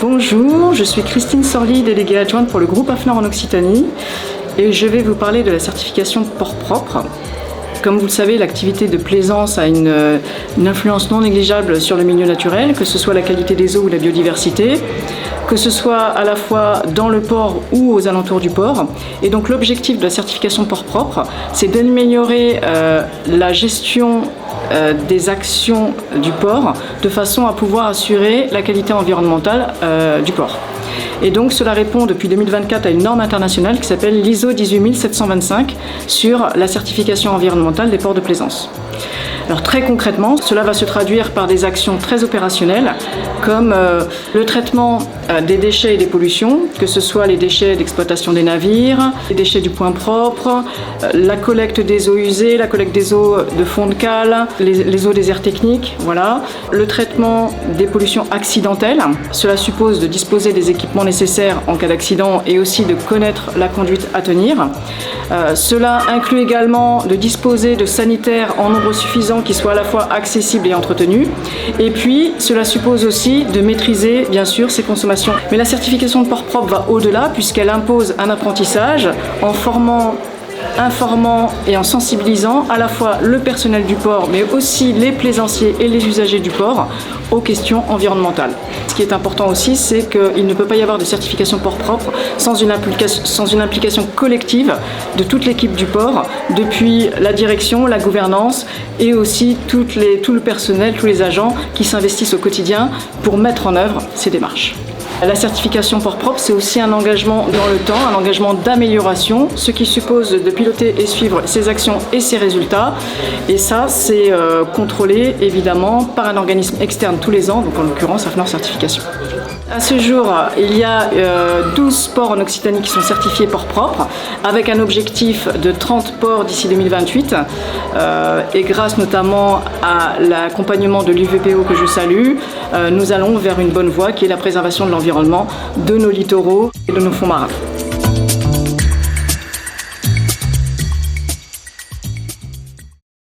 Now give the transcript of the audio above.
Bonjour, je suis Christine Sorli, déléguée adjointe pour le groupe AFNOR en Occitanie et je vais vous parler de la certification port propre. Comme vous le savez, l'activité de plaisance a une influence non négligeable sur le milieu naturel, que ce soit la qualité des eaux ou la biodiversité, que ce soit à la fois dans le port ou aux alentours du port. Et donc l'objectif de la certification port propre, c'est d'améliorer la gestion des actions du port de façon à pouvoir assurer la qualité environnementale du port. Et donc cela répond depuis 2024 à une norme internationale qui s'appelle l'ISO 18725 sur la certification environnementale des ports de plaisance. Alors très concrètement, cela va se traduire par des actions très opérationnelles comme le traitement des déchets et des pollutions, que ce soit les déchets d'exploitation des navires, les déchets du point propre, la collecte des eaux usées, la collecte des eaux de fond de cale, les eaux des aires techniques, voilà. Le traitement des pollutions accidentelles, cela suppose de disposer des équipements nécessaires en cas d'accident et aussi de connaître la conduite à tenir. Cela inclut également de disposer de sanitaires en nombre suffisant qui soient à la fois accessibles et entretenus. Et puis, cela suppose aussi de maîtriser, bien sûr, ces consommations. Mais la certification de port propre va au-delà puisqu'elle impose un apprentissage en formant, informant et en sensibilisant à la fois le personnel du port, mais aussi les plaisanciers et les usagers du port aux questions environnementales. Ce qui est important aussi, c'est qu'il ne peut pas y avoir de certification port propre sans une implication collective de toute l'équipe du port, depuis la direction, la gouvernance et aussi tout le personnel, tous les agents qui s'investissent au quotidien pour mettre en œuvre ces démarches. La certification port propre, c'est aussi un engagement dans le temps, un engagement d'amélioration, ce qui suppose de piloter et suivre ses actions et ses résultats. Et ça, c'est contrôlé évidemment par un organisme externe tous les ans, donc en l'occurrence AFNOR Certification. À ce jour, il y a 12 ports en Occitanie qui sont certifiés port propre, avec un objectif de 30 ports d'ici 2028. Et grâce notamment à l'accompagnement de l'UVPO que je salue, nous allons vers une bonne voie qui est la préservation de l'environnement, de nos littoraux et de nos fonds marins.